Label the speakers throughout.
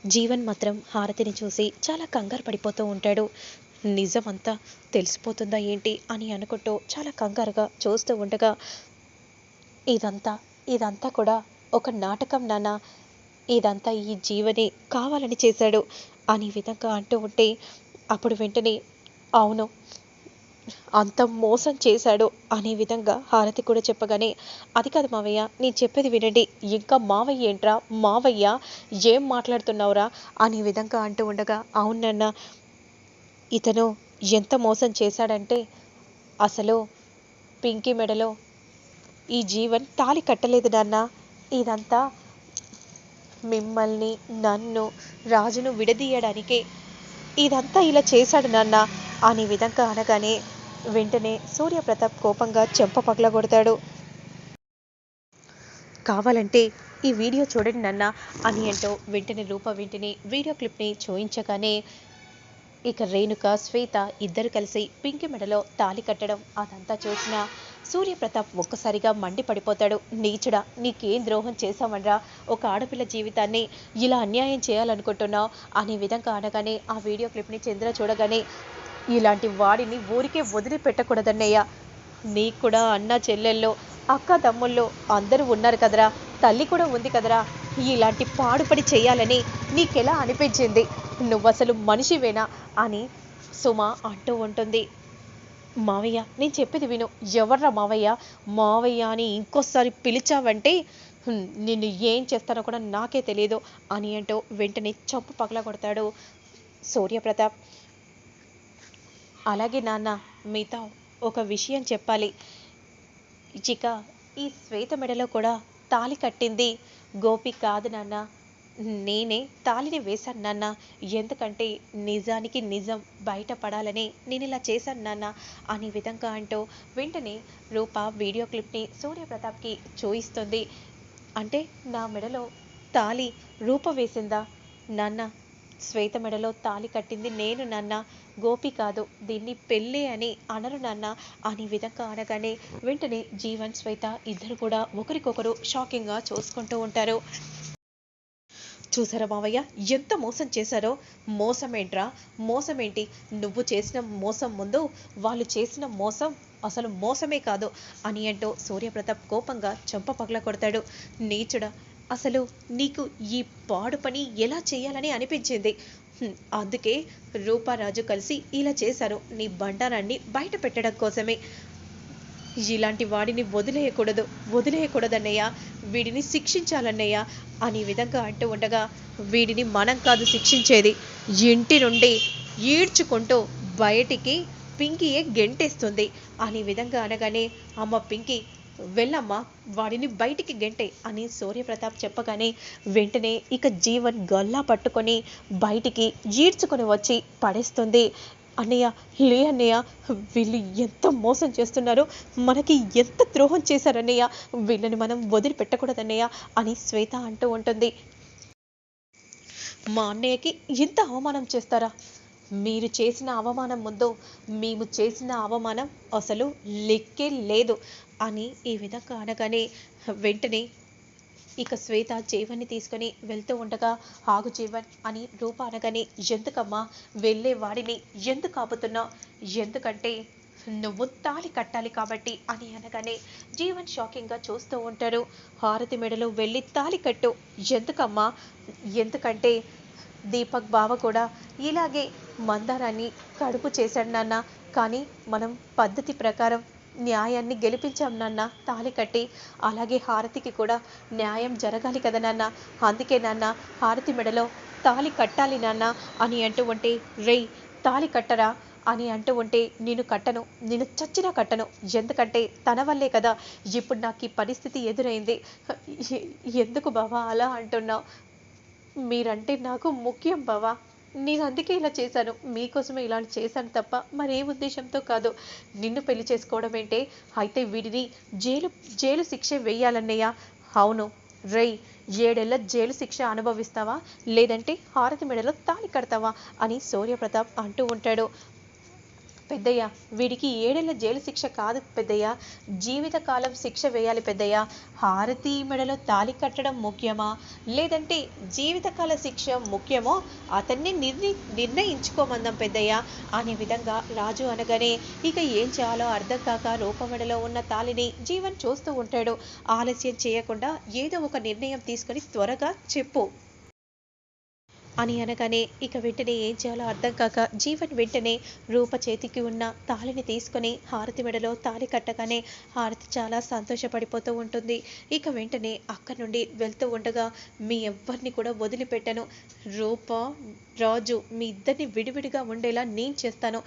Speaker 1: జీవన్ మాత్రం హారతిని చూసి చాలా కంగారు పడిపోతూ ఉంటాడు. నిజమంతా తెలిసిపోతుందా ఏంటి అని అనుకుంటూ చాలా కంగారుగా చూస్తూ ఉండగా, ఇదంతా ఇదంతా కూడా ఒక నాటకం నాన్న, ఇదంతా ఈ జీవనే కావాలని చేశాడు అని విధంగా అంటూ ఉంటే, అప్పుడు వెంటనే అవును, అంత మోసం చేశాడు అనే విధంగా హారతి కూడా చెప్పగానే, అది కాదు మావయ్య, నేను చెప్పేది వినండి, ఇంకా మావయ్య ఏంట్రా మావయ్య, ఏం మాట్లాడుతున్నావురా అనే విధంగా అంటూ ఉండగా, అవునన్న, ఇతను ఎంత మోసం చేశాడంటే, అసలు పింకీ మెడలో ఈ జీవన్ తాళి కట్టలేదు నాన్న, ఇదంతా మిమ్మల్ని నన్ను రాజును విడదీయడానికే ఇదంతా ఇలా చేశాడు నాన్న అనే విధంగా అనగానే, వెంటనే సూర్యప్రతాప్ కోపంగా చెంప పగలగొడతాడు. కావాలంటే ఈ వీడియో చూడండి నాన్న అని అంటూ వెంటనే రూప వెంటనే వీడియో క్లిప్ని చూయించగానే, ఇక రేణుక శ్వేత ఇద్దరు కలిసి పింకి మెడలో తాళి కట్టడం అదంతా చూసిన సూర్యప్రతాప్ ఒక్కసారిగా మండి పడిపోతాడు. నీచుడా, నీకేం ద్రోహం చేశామనరా, ఒక ఆడపిల్ల జీవితాన్ని ఇలా అన్యాయం చేయాలనుకుంటున్నావు అనే విధంగా అనగానే, ఆ వీడియో క్లిప్ని చంద్ర చూడగానే, ఇలాంటి వాడిని ఊరికే వదిలిపెట్టకూడదన్నయ్య, నీకు కూడా అన్న చెల్లెల్లో అక్క తమ్ముళ్ళు అందరూ ఉన్నారు కదరా, తల్లి కూడా ఉంది కదరా, ఇలాంటి పాడుపడి చేయాలని నీకెలా అనిపించింది, నువ్వసలు మనిషివేనా అని సుమ అంటూ ఉంటుంది. మావయ్య, నేను చెప్పేది విను, ఎవర్రా మావయ్య, మావయ్య అని ఇంకోసారి పిలిచావంటే నిన్ను ఏం చేస్తానో కూడా నాకే తెలియదు అని అంటూ వెంటనే చంపు పగల కొడతాడు సూర్యప్రతాప్. అలాగే నాన్న, మీతో ఒక విషయం చెప్పాలి, ఇక ఈ శ్వేత మెడలో కూడా తాళి కట్టింది గోపి కాదు నాన్న, నేనే తాళిని వేశాను నాన్న, ఎందుకంటే నిజానికి నిజం బయటపడాలని నేను ఇలా చేశాను నాన్న అనే విధంగా అంటూ వెంటనే రూప వీడియో క్లిప్ని సూర్యప్రతాప్కి చూయిస్తుంది. అంటే నా మెడలో తాళి రూప వేసిందా నాన్న, శ్వేత మెడలో తాళి కట్టింది నేను నాన్న, గోపి కాదు, దీన్ని పెళ్ళి అని అనరు నాన్న అనే విధంగా అనగానే, వెంటనే జీవన్ శ్వేత ఇద్దరు కూడా ఒకరికొకరు షాకింగ్గా చూసుకుంటూ ఉంటారు. చూసారా మావయ్య, ఎంత మోసం చేశారో, మోసమేంట్రా మోసమేంటి, నువ్వు చేసిన మోసం ముందు వాళ్ళు చేసిన మోసం అసలు మోసమే కాదు అని అంటూ సూర్యప్రతాప్ కోపంగా చెంప పగల కొడతాడు. నీచుడా, అసలు నీకు ఈ పాడు పని ఎలా చేయాలని అనిపించింది, అందుకే రూపారాజు కలిసి ఇలా చేశారు, నీ బండారాన్ని బయట పెట్టడం కోసమే, ఇలాంటి వాడిని వదిలేయకూడదన్నయ్య, వీడిని శిక్షించాలన్నయ్య అనే విధంగా అంటూ ఉండగా, వీడిని మనం కాదు శిక్షించేది, ఇంటి నుండి ఈడ్చుకుంటూ బయటికి పింకీయే గెంటేస్తుంది అనే విధంగా అనగానే, అమ్మ పింకీ వెళ్ళమ్మా, వాడిని బయటికి గెంటే అని సూర్యప్రతాప్ చెప్పగానే, వెంటనే ఇక జీవన్ గల్లా పట్టుకొని బయటికి ఈడ్చుకొని వచ్చి పడేస్తుంది. అన్నయ్య, లే అన్నయ్య, వీళ్ళు ఎంత మోసం చేస్తున్నారు, మనకి ఎంత ద్రోహం చేశారన్నయ్య, వీళ్ళని మనం వదిలిపెట్టకూడదన్నయ్య అని శ్వేత అంటూ ఉంటుంది. మా అన్నయ్యకి ఇంత అవమానం చేస్తారా, మీరు చేసిన అవమానం ముందు మేము చేసిన అవమానం అసలు లెక్కే లేదు అని ఈ విధంగా అనగానే, వెంటనే ఇక శ్వేత జీవన్ని తీసుకొని వెళ్తూ ఉండగా, ఆగు జీవన్ అని రూప అనగానే, ఎందుకమ్మా వెళ్ళే వాడిని ఎందుకు ఆపుతున్నావు, ఎందుకంటే నువ్వు తాళి కట్టాలి కాబట్టి అని అనగానే, జీవన్ షాకింగ్గా చూస్తూ ఉంటారు. హారతి మెడలో వెళ్ళి తాళి కట్టు, ఎందుకమ్మా, ఎందుకంటే దీపక్ బావ కూడా ఇలాగే మందారాన్ని కడుపు చేశాడు నాన్న, కానీ మనం పద్ధతి ప్రకారం న్యాయాన్ని గెలిపించాం నాన్న తాళి కట్టి, అలాగే హారతికి కూడా న్యాయం జరగాలి కదా నాన్న, అందుకే నాన్న హారతి మెడలో తాళి కట్టాలి నాన్న అని అంటూ ఉంటే, రేయ్ తాళి కట్టరా అని అంటూ ఉంటే, నేను కట్టను, నేను చచ్చినా కట్టను, ఎందుకంటే తన వల్లే కదా ఇప్పుడు నాకు ఈ పరిస్థితి ఎదురైంది, ఎందుకు బావా అలా అంటున్నావు, మీరంటే నాకు ముఖ్యం బావా, నేను అందుకే ఇలా చేశాను, మీకోసమే ఇలా చేశాను తప్ప మరే ఉద్దేశంతో కాదు, నిన్ను పెళ్లి చేసుకోవడం ఏంటే, అయితే వీడిని జైలు శిక్ష వేయాలన్నయ్య, అవును రేయ్, 7 ఏళ్ల జైలు శిక్ష అనుభవిస్తావా, లేదంటే హారతి మెడలో తాళి కడతావా అని సూర్యప్రతాప్ అంటూ ఉంటాడు. పెద్దయ్య, వీడికి 7 ఏళ్ల జైలు శిక్ష కాదు పెద్దయ్య, జీవితకాలం శిక్ష వేయాలి పెద్దయ్య. హారతి మెడలో తాళి కట్టడం ముఖ్యమా, లేదంటే జీవితకాల శిక్ష ముఖ్యమో అతన్ని నిర్ణయించుకోమందాం పెద్దయ్య అనే విధంగా రాజు అనగానే ఇక ఏం చేయాలో అర్థం కాక రూపమెడలో ఉన్న తాళిని జీవన్ చూస్తూ ఉంటాడు. ఆలస్యం చేయకుండా ఏదో ఒక నిర్ణయం తీసుకొని త్వరగా చెప్పు అని అనగానే ఇక వెంటనే ఏం చేయాలో అర్థం కాక జీవన్ వెంటనే రూప చేతికి ఉన్న తాళిని తీసుకొని హారతి మెడలో తాళి కట్టగానే హారతి చాలా సంతోషపడిపోతూ ఉంటుంది. ఇక వెంటనే అక్కడి నుండి వెళ్తూ ఉండగా మీ ఎవ్వరిని కూడా వదిలిపెట్టను, రూప రాజు మీ ఇద్దరిని విడివిడిగా ఉండేలా నేను చేస్తాను,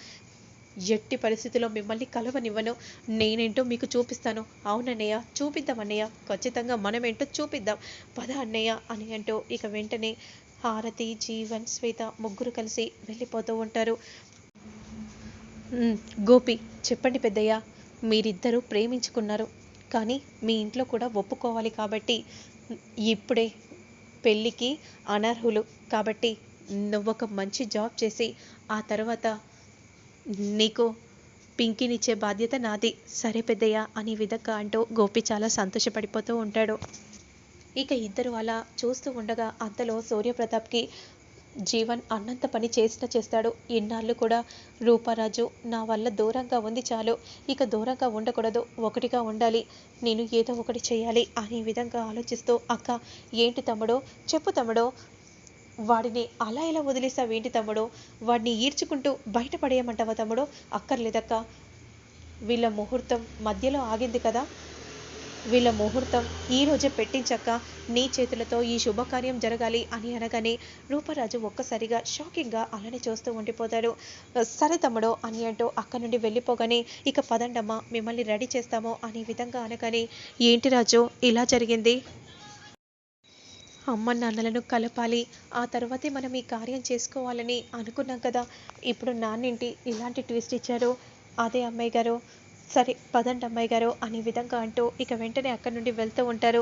Speaker 1: ఎట్టి పరిస్థితిలో మిమ్మల్ని కలవనివ్వను, నేనేంటో మీకు చూపిస్తాను. అవునన్నయ్య, చూపిద్దాం అన్నయ్య, ఖచ్చితంగా మనమేంటో చూపిద్దాం, పద అన్నయ్య అని అంటూ ఇక వెంటనే హారతి, జీవన్, శ్వేత ముగ్గురు కలిసి వెళ్ళిపోతూ ఉంటారు. గోపి, చెప్పండి పెద్దయ్య, మీరిద్దరూ ప్రేమించుకున్నారు, కానీ మీ ఇంట్లో కూడా ఒప్పుకోవాలి కాబట్టి ఇప్పుడే పెళ్ళికి అనర్హులు, కాబట్టి నువ్వొక మంచి జాబ్ చేసి ఆ తర్వాత నీకు పింకీనిచ్చే బాధ్యత నాది, సరే పెద్దయ్య అని విధంగా అంటూ గోపి చాలా సంతోషపడిపోతూ ఉంటాడు. ఇక ఇద్దరు అలా చూస్తూ ఉండగా అంతలో సూర్యప్రతాప్కి జీవన్ అన్నంత పని చేస్తాడు. ఇన్నాళ్ళు కూడా రూపరాజు నా వల్ల దూరంగా ఉంది చాలు, ఇక దూరంగా ఉండకూడదు, ఒకటిగా ఉండాలి, నేను ఏదో ఒకటి చేయాలి అనే విధంగా ఆలోచిస్తూ అక్క ఏంటి తమ్ముడో చెప్పు తమ్ముడో, వాడిని అలా ఎలా వదిలేసావేంటి తమ్ముడో, వాడిని ఈడ్చుకుంటూ బయటపడేయమంటావా తమ్ముడో, అక్కర్లేదక్క, వీళ్ళ ముహూర్తం మధ్యలో ఆగింది కదా, వీళ్ళ ముహూర్తం ఈరోజే పెట్టించక్క, నీ చేతులతో ఈ శుభకార్యం జరగాలి అని అనగానే రూపరాజు ఒక్కసారిగా షాకింగ్గా అలానే చూస్తూ ఉండిపోతాడు. సరే తమ్ముడో అని అంటూ అక్క నుండి వెళ్ళిపోగానే ఇక పదండమ్మా మిమ్మల్ని రెడీ చేస్తాము అనే విధంగా అనగానే ఏంటి రాజు ఇలా జరిగింది, అమ్మ నాన్నలను కలపాలి, ఆ తర్వాతే మనం ఈ కార్యం చేసుకోవాలని అనుకున్నాం కదా, ఇప్పుడు నాన్నేంటి ఇలాంటి ట్విస్ట్ ఇచ్చారు, అదే అమ్మాయి గారు, సరే పదండి అమ్మాయి గారు అనే విధంగా అంటూ ఇక వెంటనే అక్కడి నుండి వెళ్తూ ఉంటారు.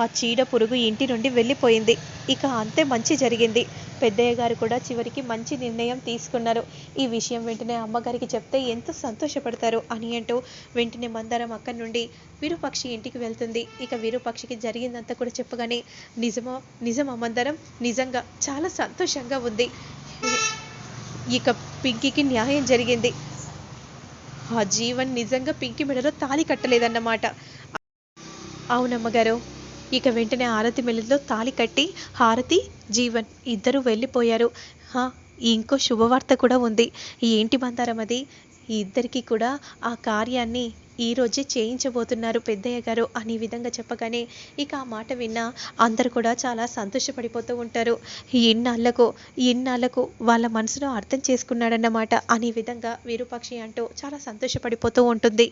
Speaker 1: ఆ చీడ పురుగు ఇంటి నుండి వెళ్ళిపోయింది, ఇక అంతే మంచి జరిగింది, పెద్దయ్య గారు కూడా చివరికి మంచి నిర్ణయం తీసుకున్నారు, ఈ విషయం వెంటనే అమ్మగారికి చెప్తే ఎంతో సంతోషపడతారు అని అంటూ వెంటనే మందారం అక్కడి నుండి విరూపాక్షి ఇంటికి వెళ్తుంది. ఇక విరూపాక్షికి జరిగిందంతా కూడా చెప్పగానే నిజమా మందారం, నిజంగా చాలా సంతోషంగా ఉంది, ఇక పింకీకి న్యాయం జరిగింది, ఆ జీవన్ నిజంగా పింకీ మెడలో తాళి కట్టలేదన్నమాట. అవునమ్మగారు, ఇక వెంటనే హారతి మెడలో తాళి కట్టి హారతి, జీవన్ ఇద్దరు వెళ్ళిపోయారు. ఇంకో శుభవార్త కూడా ఉంది, ఏంటి మందారం అది, ఇద్దరికి కూడా ఆ కార్యాన్ని ఈరోజే చేయించబోతున్నారు పెద్దయ్య గారు అనే విధంగా చెప్పగానే ఇక ఆ మాట విన్న అందరు కూడా చాలా సంతోషపడిపోతూ ఉంటారు. ఇన్నాళ్లకు వాళ్ళ మనసును అర్థం చేసుకున్నాడన్నమాట అనే విధంగా విరూపాక్షి అంటూ చాలా సంతోషపడిపోతూ ఉంటుంది.